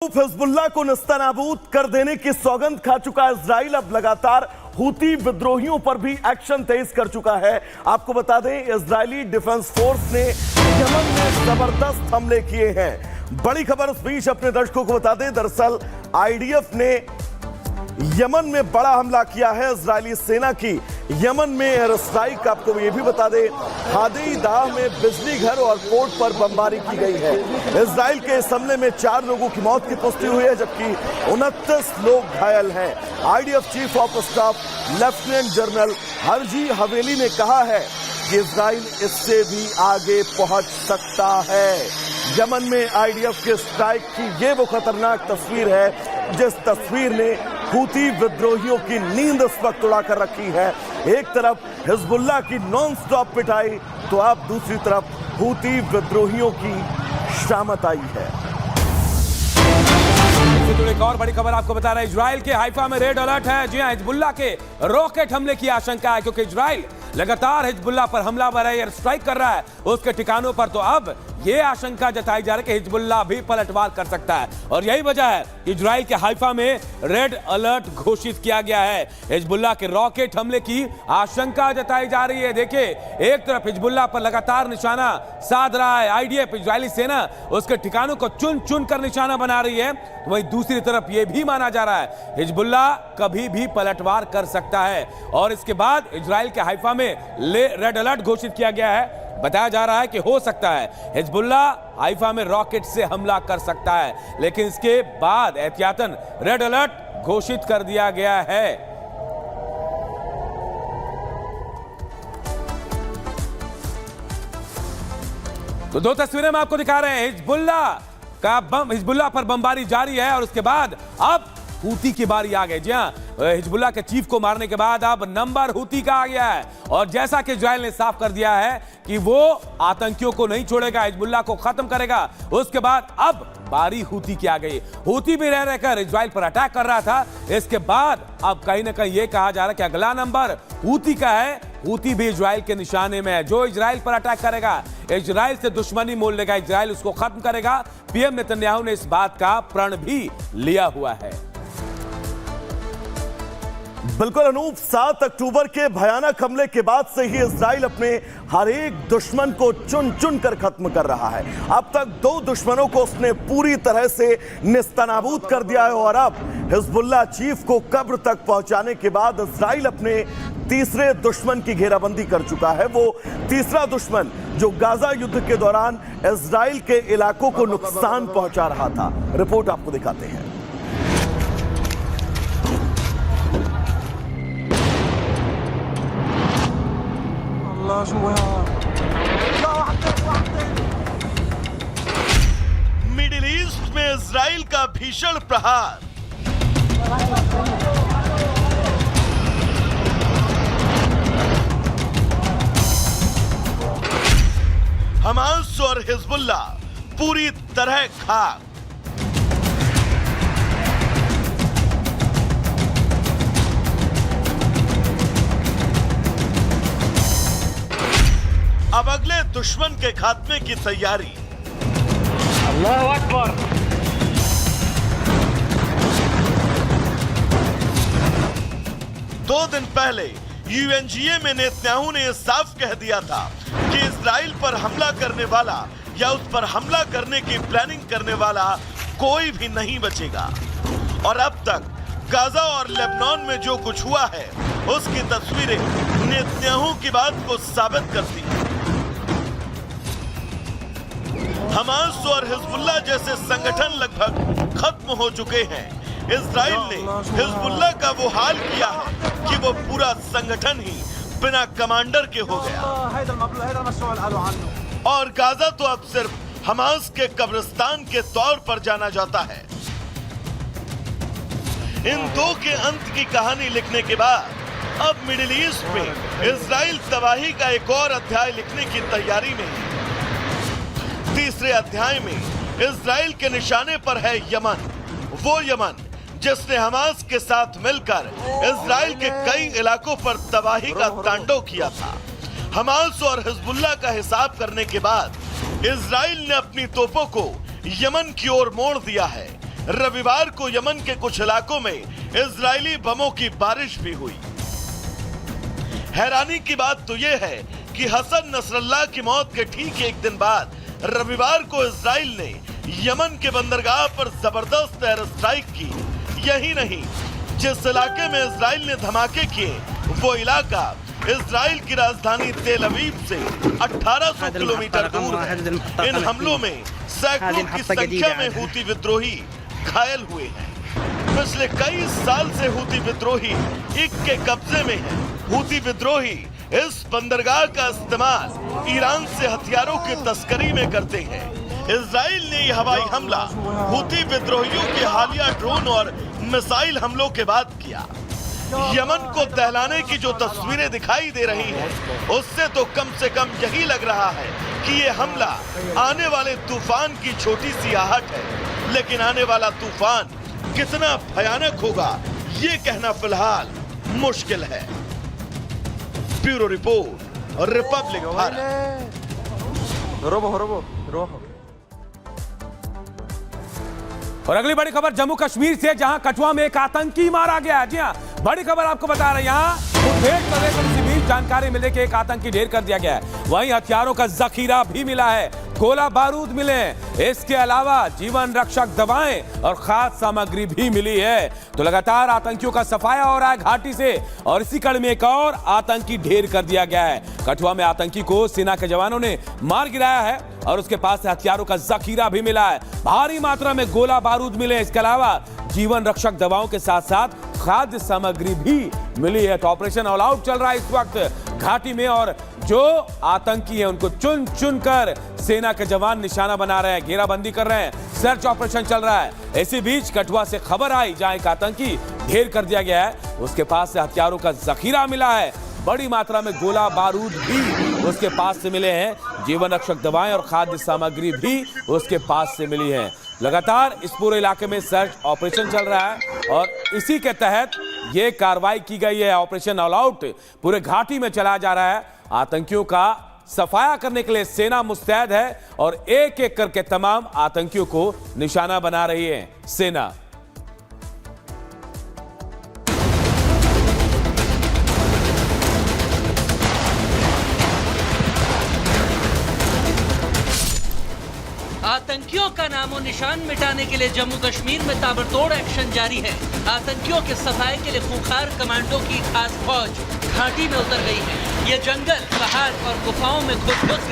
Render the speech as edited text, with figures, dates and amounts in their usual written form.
Hezbollah को नस्तानाबूद कर देने की सौगंध खा चुका इजराइल अब लगातार हूती विद्रोहियों पर भी एक्शन तेज कर चुका है। आपको बता दें, इजरायली डिफेंस फोर्स ने यमन में जबरदस्त हमले किए हैं। बड़ी खबर इस बीच अपने दर्शकों को बता दें, दरअसल आईडीएफ ने यमन में बड़ा हमला किया है। इजरायली सेना की यमन में एयर स्ट्राइक, आपको ये भी बता दें, हादी-दाह में बिजली घर और पोर्ट पर बमबारी की गई है। इजराइल के इस हमले में 4 लोगों की मौत की पुष्टि हुई है, जबकि 29 लोग घायल हैं। IDF chief of staff lieutenant general Harji हवेली ने कहा है कि इजराइल इससे भी आगे पहुंच सकता है। यमन में आईडीएफ के स्ट्राइक की ये वो खतरनाक तस्वीर है जिस तस्वीर ने हूती विद्रोहियों की नींद इस वक्त उड़ा कर रखी है। एक तरफ हिजबुल्लाह की नॉन स्टॉप पिटाई, तो अब दूसरी तरफ हूती विद्रोहियों की शामत आई है। एक और बड़ी खबर आपको बता रहे हैं, इजराइल के हाइफा में रेड अलर्ट है। जी हां, हिजबुल्लाह के रॉकेट हमले की आशंका है, क्योंकि इजराइल लगातार हिजबुल्लाह पर हमलावर है, एयर स्ट्राइक कर रहा है उसके ठिकानों पर। तो अब यह आशंका जताई जा रही है कि हिजबुल्लाह भी पलटवार कर सकता है, और यही वजह है कि इजराइल के हाइफा में रेड अलर्ट घोषित किया गया है। हिजबुल्लाह के रॉकेट हमले की आशंका जताई जा रही है। देखिए, एक तरफ हिजबुल्लाह पर लगातार निशाना साध रहा है आईडीएफ, इजरायली सेना उसके ठिकानों को चुन चुन कर निशाना बना रही है। वहीं दूसरी तरफ यह भी माना जा रहा है हिजबुल्लाह कभी भी पलटवार कर सकता है, और इसके बाद इजराइल के हाइफा में रेड अलर्ट घोषित किया गया है। बताया जा रहा है कि हो सकता है हिजबुल्लाह हाइफा में रॉकेट से हमला कर सकता है, लेकिन इसके बाद एहतियातन रेड अलर्ट घोषित कर दिया गया है। तो 2 तस्वीरें हम आपको दिखा रहे हैं। हिजबुल्लाह पर बमबारी जारी है, और उसके बाद अब हूती की बारी आ गई। जी हां, हिजबुल्लाह के चीफ को मारने के बाद अब नंबर हूती का आ गया है, और जैसा कि इजराइल ने साफ कर दिया है कि वो आतंकियों को नहीं छोड़ेगा, हिजबुल्लाह को खत्म करेगा। उसके बाद अब बारी हूती की आ गई। हूती भी रह रहकर इजराइल पर अटैक कर रहा था, इसके बाद अब कहीं ना कहीं यह कहा जा रहा है कि अगला नंबर हूती का है। हूती भी इजराइल के निशाने में है। जो इजराइल पर अटैक करेगा, इजराइल से दुश्मनी मोल लेगा, इजराइल उसको खत्म करेगा। पीएम नेतन्याहू ने इस बात का प्रण भी लिया हुआ है। बिल्कुल अनूप, 7 अक्टूबर के भयानक हमले के बाद से ही इजराइल अपने हर एक दुश्मन को चुन चुन कर खत्म कर रहा है। अब तक 2 दुश्मनों को उसने पूरी तरह से निस्तनाबूद कर दिया है, और अब हिजबुल्लाह चीफ को कब्र तक पहुंचाने के बाद इजराइल अपने तीसरे दुश्मन की घेराबंदी कर चुका है। वो तीसरा दुश्मन जो गाजा युद्ध के दौरान इजराइल के इलाकों को नुकसान पहुंचा रहा था। रिपोर्ट आपको दिखाते हैं। मिडिल ईस्ट में इजराइल का भीषण प्रहार। हमास और हिजबुल्लाह पूरी तरह खाक। अब अगले दुश्मन के खात्मे की तैयारी। अल्लाह अकबर। दो दिन पहले यूएनजीए में नेतन्याहू ने यह साफ कह दिया था कि इजराइल पर हमला करने वाला या उस पर हमला करने की प्लानिंग करने वाला कोई भी नहीं बचेगा। और अब तक गाजा और लेबनान में जो कुछ हुआ है, उसकी तस्वीरें नेतन्याहू की बात को साबित करती हैं। हमास और हिजबुल्लाह जैसे संगठन लगभग खत्म हो चुके हैं। इजराइल ने हिजबुल्लाह का वो हाल किया है कि वो पूरा संगठन ही बिना कमांडर के हो गया, और गाजा तो अब सिर्फ हमास के कब्रिस्तान के तौर पर जाना जाता है। इन 2 के अंत की कहानी लिखने के बाद अब मिडिल ईस्ट में इजराइल तबाही का एक और अध्याय लिखने की तैयारी में है। तीसरे अध्याय में इजराइल के निशाने पर है यमन, वो यमन जिसने हमास के साथ मिलकर इजराइल के कई इलाकों पर तबाही का तांडव किया था। हमास और हिजबुल्लाह का हिसाब करने के बाद इजराइल ने अपनी तोपों को यमन की ओर मोड़ दिया है। रविवार को यमन के कुछ इलाकों में इजरायली बमों की बारिश भी हुई। हैरानी की बात तो यह है कि हसन नसरल्लाह की मौत के ठीक एक दिन बाद रविवार को इजराइल ने यमन के बंदरगाह पर जबरदस्त एयर स्ट्राइक की। यही नहीं, जिस इलाके में इजराइल ने धमाके किए वो इलाका इजराइल की राजधानी तेल अवीव से 1800 किलोमीटर दूर है। इन हमलों में सैकड़ों की संख्या में हूती विद्रोही घायल हुए हैं। पिछले कई साल से हूती विद्रोही के कब्जे में हैं। हूती विद्रोही इस बंदरगाह का इस्तेमाल ईरान से हथियारों की तस्करी में करते हैं। इजराइल ने यह हवाई हमला हूती विद्रोहियों के हालिया ड्रोन और मिसाइल हमलों के बाद किया। यमन को दहलाने की जो तस्वीरें दिखाई दे रही हैं, उससे तो कम से कम यही लग रहा है कि ये हमला आने वाले तूफान की छोटी सी आहट है। लेकिन आने वाला तूफान कितना भयानक होगा, ये कहना फिलहाल मुश्किल है। ब्यूरो रिपोर्ट और रिपब्लिक भारत। और अगली बड़ी खबर जम्मू कश्मीर से, जहां कठुआ में एक आतंकी मारा गया। जी हां, बड़ी खबर आपको बता रहे हैं। यहां मुठभेड़ करने के इसी बीच जानकारी मिले कि एक आतंकी ढेर कर दिया गया है। वहीं हथियारों का जखीरा भी मिला है, गोला बारूद मिले हैं। इसके अलावा जीवन रक्षक दवाएं और खाद्य सामग्री भी मिली है। तो लगातार आतंकियों का सफाया हो रहा है घाटी से, और इसी कड़ी में एक और आतंकी ढेर कर दिया गया है। कठुआ में आतंकी को सेना के जवानों ने मार गिराया है और उसके पास से हथियारों का जखीरा भी मिला है। भारी मात्रा में गोला बारूद मिले। इसके अलावा जीवन रक्षक दवाओं के साथ साथ खाद्य सामग्री भी मिली है। तो ऑपरेशन ऑल आउट चल रहा है इस वक्त घाटी में, और जो आतंकी हैं उनको चुन चुन कर सेना के जवान निशाना बना रहे हैं, घेराबंदी कर रहे हैं, सर्च ऑपरेशन चल रहा है। इसी बीच कठुआ से खबर आई जहां एक आतंकी ढेर कर दिया गया है, उसके पास से हथियारों का जखीरा मिला है। बड़ी मात्रा में गोला बारूद भी उसके पास से मिले हैं। जीवन रक्षक दवाएं और खाद्य सामग्री भी उसके पास से मिली है। लगातार इस पूरे इलाके में सर्च ऑपरेशन चल रहा है और इसी के तहत ये कार्रवाई की गई है। ऑपरेशन ऑल आउट पूरे घाटी में चला जा रहा है। आतंकियों का सफाया करने के लिए सेना मुस्तैद है और एक एक करके तमाम आतंकियों को निशाना बना रही है सेना। आतंकियों का नामो निशान मिटाने के लिए जम्मू कश्मीर में ताबड़तोड़ एक्शन जारी है। आतंकियों के सफाये के लिए खूंखार कमांडो की खास फौज घाटी में उतर गई है। ये जंगल, पहाड़ और गुफाओं में घुस कर